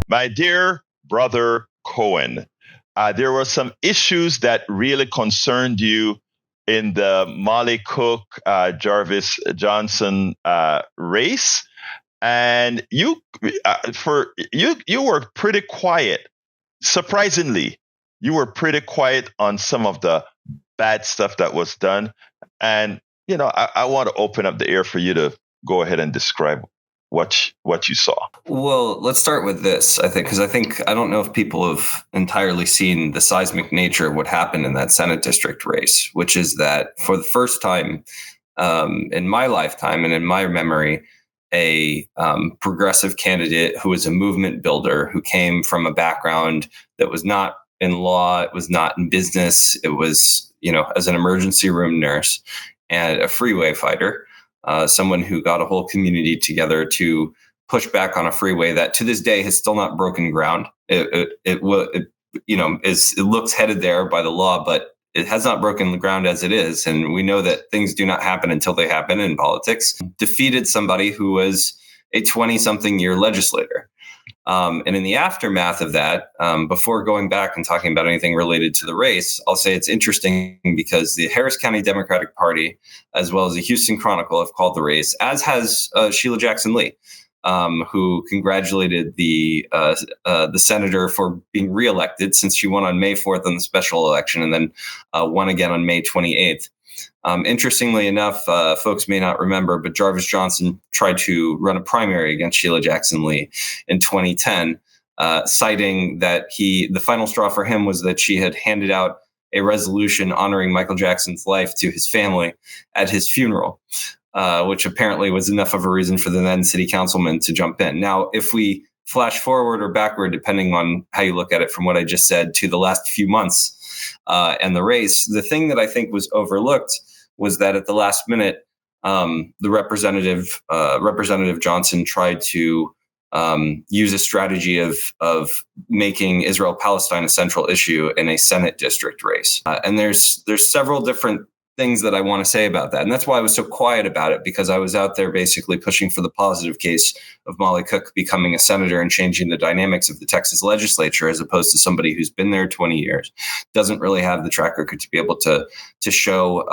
My dear brother Cohen, there were some issues that really concerned you in the Molly Cook Jarvis Johnson race, and you were pretty quiet. Surprisingly, you were pretty quiet on some of the bad stuff that was done, and I want to open up the air for you to go ahead and describe what you saw. Well, let's start with this, I think, because I don't know if people have entirely seen the seismic nature of what happened in that Senate district race, which is that for the first time in my lifetime and in my memory, a progressive candidate who was a movement builder, who came from a background that was not in law, it was not in business, it was, as an emergency room nurse and a freeway fighter, someone who got a whole community together to push back on a freeway that to this day has still not broken ground. It looks headed there by the law, but it has not broken the ground as it is. And we know that things do not happen until they happen in politics. Defeated somebody who was a 20-something year legislator. And in the aftermath of that, before going back and talking about anything related to the race, I'll say it's interesting because the Harris County Democratic Party, as well as the Houston Chronicle, have called the race, as has Sheila Jackson Lee, who congratulated the senator for being reelected since she won on May 4th in the special election and then won again on May 28th. Interestingly enough, folks may not remember, but Jarvis Johnson tried to run a primary against Sheila Jackson Lee in 2010, citing that the final straw for him was that she had handed out a resolution honoring Michael Jackson's life to his family at his funeral, which apparently was enough of a reason for the then city councilman to jump in. Now, if we flash forward or backward, depending on how you look at it from what I just said, to the last few months and the race, the thing that I think was overlooked was that at the last minute, the Representative Johnson tried to use a strategy of making Israel-Palestine a central issue in a Senate district race. And there's several different things that I want to say about that. And that's why I was so quiet about it, because I was out there basically pushing for the positive case of Molly Cook becoming a senator and changing the dynamics of the Texas legislature, as opposed to somebody who's been there 20 years, doesn't really have the track record to be able to show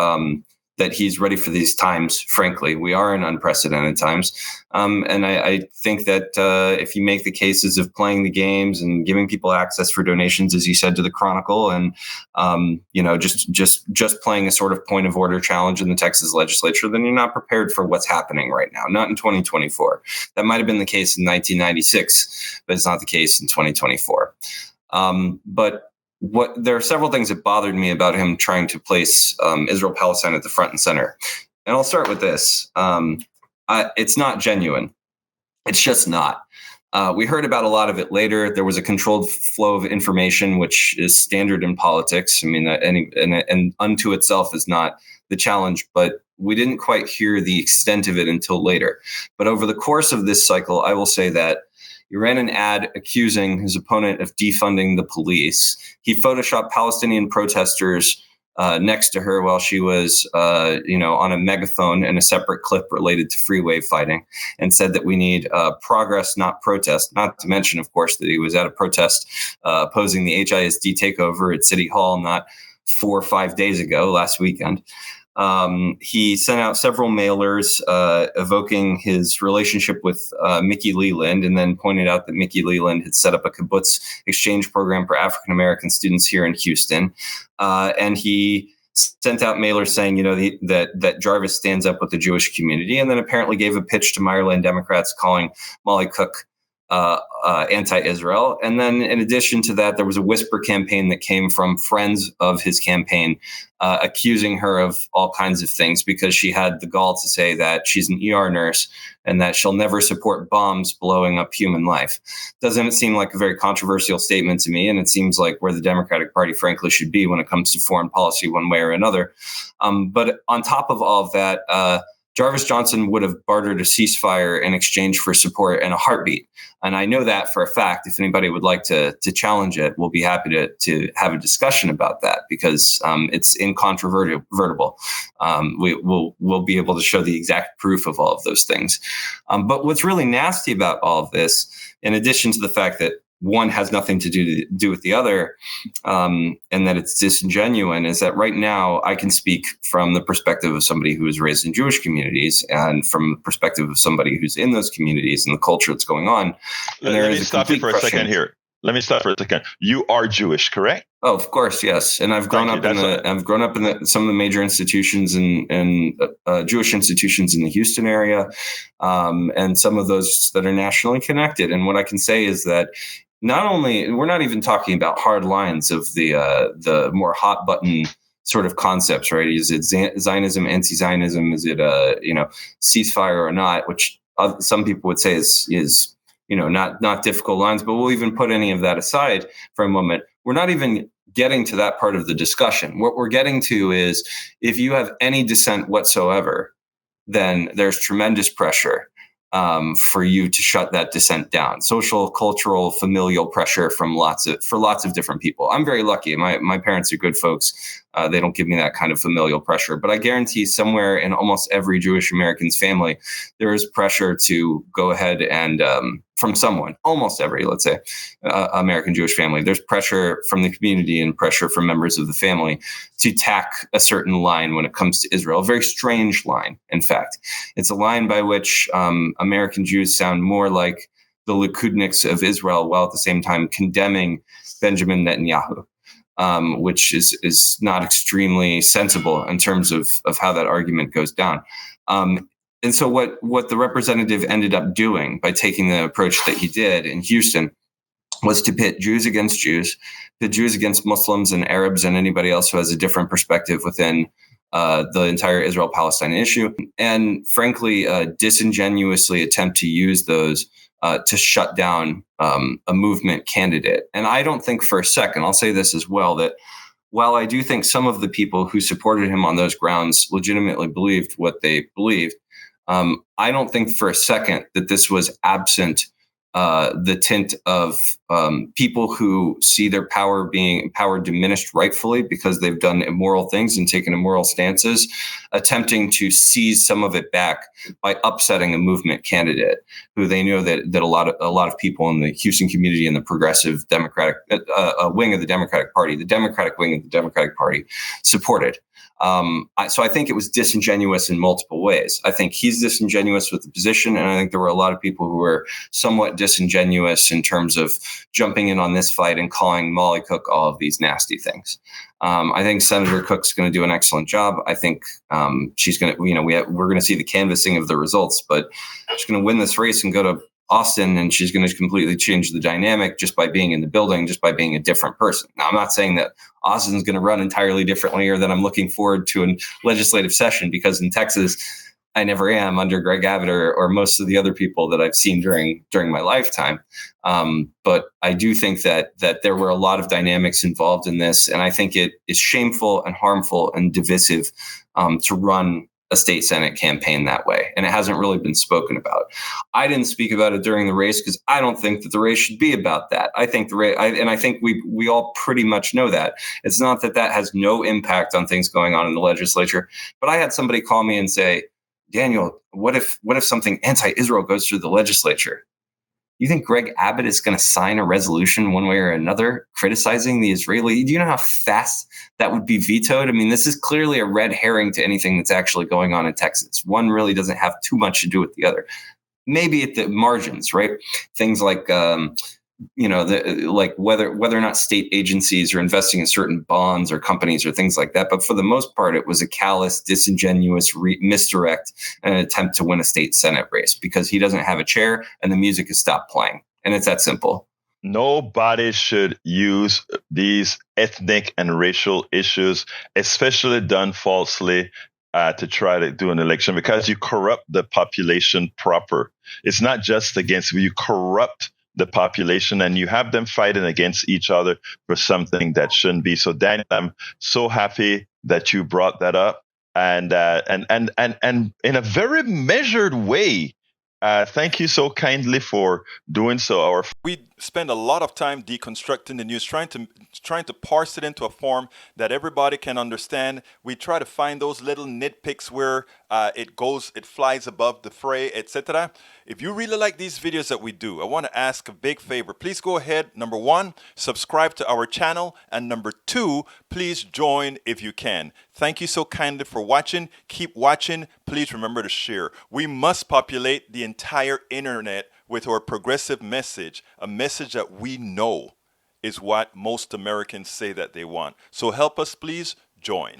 that he's ready for these times. Frankly, we are in unprecedented times. And I think that if you make the cases of playing the games and giving people access for donations, as you said, to the Chronicle, and just playing a sort of point of order challenge in the Texas legislature, then you're not prepared for what's happening right now. Not in 2024. That might have been the case in 1996, but it's not the case in 2024. There are several things that bothered me about him trying to place Israel-Palestine at the front and center. And I'll start with this. It's not genuine. It's just not. We heard about a lot of it later. There was a controlled flow of information, which is standard in politics. I mean, and unto itself is not the challenge, but we didn't quite hear the extent of it until later. But over the course of this cycle, I will say that he ran an ad accusing his opponent of defunding the police. He photoshopped Palestinian protesters next to her while she was, on a megaphone in a separate clip related to freeway fighting, and said that we need progress, not protest. Not to mention, of course, that he was at a protest opposing the HISD takeover at City Hall not 4 or 5 days ago, last weekend. He sent out several mailers evoking his relationship with Mickey Leland, and then pointed out that Mickey Leland had set up a kibbutz exchange program for African-American students here in Houston. And he sent out mailers saying, that Jarvis stands up with the Jewish community, and then apparently gave a pitch to Meyerland Democrats calling Molly Cook anti-Israel. And then in addition to that, there was a whisper campaign that came from friends of his campaign accusing her of all kinds of things because she had the gall to say that she's an ER nurse and that she'll never support bombs blowing up human life. Doesn't it seem like a very controversial statement to me? And it seems like where the Democratic Party frankly should be when it comes to foreign policy one way or another. But on top of all of that, Jarvis Johnson would have bartered a ceasefire in exchange for support in a heartbeat. And I know that for a fact. If anybody would like to challenge it, we'll be happy to have a discussion about that, because it's incontrovertible. We'll be able to show the exact proof of all of those things. But what's really nasty about all of this, in addition to the fact that one has nothing to do with the other, and that it's disingenuous, is that right now I can speak from the perspective of somebody who was raised in Jewish communities and from the perspective of somebody who's in those communities and the culture that's going on. And Let me stop you for a second here. You are Jewish, correct? Oh, of course, yes. And I've grown up in some of the major institutions and Jewish institutions in the Houston area, and some of those that are nationally connected. And what I can say is that not only, we're not even talking about hard lines of the more hot button sort of concepts, right? Is it Zionism, anti-Zionism? Is it ceasefire or not? Which some people would say is not difficult lines, but we'll even put any of that aside for a moment. We're not even getting to that part of the discussion. What we're getting to is, if you have any dissent whatsoever, then there's tremendous pressure for you to shut that dissent down. Social, cultural, familial pressure for lots of different people. I'm very lucky. My parents are good folks. They don't give me that kind of familial pressure, but I guarantee somewhere in almost every Jewish American's family, there is pressure to go ahead and from someone, almost every, let's say, American Jewish family, there's pressure from the community and pressure from members of the family to tack a certain line when it comes to Israel. A very strange line, in fact. It's a line by which American Jews sound more like the Likudniks of Israel, while at the same time condemning Benjamin Netanyahu. Which is not extremely sensible in terms of how that argument goes down. And so what the representative ended up doing by taking the approach that he did in Houston was to pit Jews against Jews, pit Jews against Muslims and Arabs and anybody else who has a different perspective within the entire Israel-Palestine issue, and frankly, disingenuously attempt to use those to shut down a movement candidate. And I don't think for a second, I'll say this as well, that while I do think some of the people who supported him on those grounds legitimately believed what they believed, I don't think for a second that this was absent the tint of people who see their power diminished rightfully because they've done immoral things and taken immoral stances, attempting to seize some of it back by upsetting a movement candidate who they know that a lot of people in the Houston community and the progressive Democratic wing of the Democratic Party, supported. So I think it was disingenuous in multiple ways. I think he's disingenuous with the position, and I think there were a lot of people who were somewhat disingenuous in terms of jumping in on this fight and calling Molly Cook all of these nasty things. I think Senator Cook's going to do an excellent job. I think she's going to, we're going to see the canvassing of the results, but she's going to win this race and go to Austin, and she's going to completely change the dynamic just by being in the building, just by being a different person. Now, I'm not saying that Austin's going to run entirely differently or that I'm looking forward to a legislative session, because in Texas, I never am under Greg Abbott or most of the other people that I've seen during my lifetime. But I do think that there were a lot of dynamics involved in this, and I think it is shameful and harmful and divisive to run a state Senate campaign that way. And it hasn't really been spoken about. I didn't speak about it during the race because I don't think that the race should be about that. I think I think we all pretty much know that. It's not that has no impact on things going on in the legislature. But I had somebody call me and say, Daniel, what if something anti-Israel goes through the legislature? You think Greg Abbott is going to sign a resolution one way or another criticizing the Israeli? Do you know how fast that would be vetoed? I mean, this is clearly a red herring to anything that's actually going on in Texas. One really doesn't have too much to do with the other. Maybe at the margins, right? Things like, like whether or not state agencies are investing in certain bonds or companies or things like that. But for the most part, it was a callous, disingenuous misdirect and an attempt to win a state Senate race because he doesn't have a chair and the music has stopped playing. And it's that simple. Nobody should use these ethnic and racial issues, especially done falsely, to try to do an election, because you corrupt the population proper. It's not just against you corrupt the population, and you have them fighting against each other for something that shouldn't be. So, Daniel, I'm so happy that you brought that up, and in a very measured way. Thank you so kindly for doing so. We spend a lot of time deconstructing the news, trying to parse it into a form that everybody can understand. We try to find those little nitpicks where it flies above the fray, etc. If you really like these videos that we do, I want to ask a big favor. Please go ahead. Number one, subscribe to our channel. And number two, please join if you can. Thank you so kindly for watching. Keep watching. Please remember to share. We must populate the entire internet with our progressive message, a message that we know is what most Americans say that they want. So help us, please join.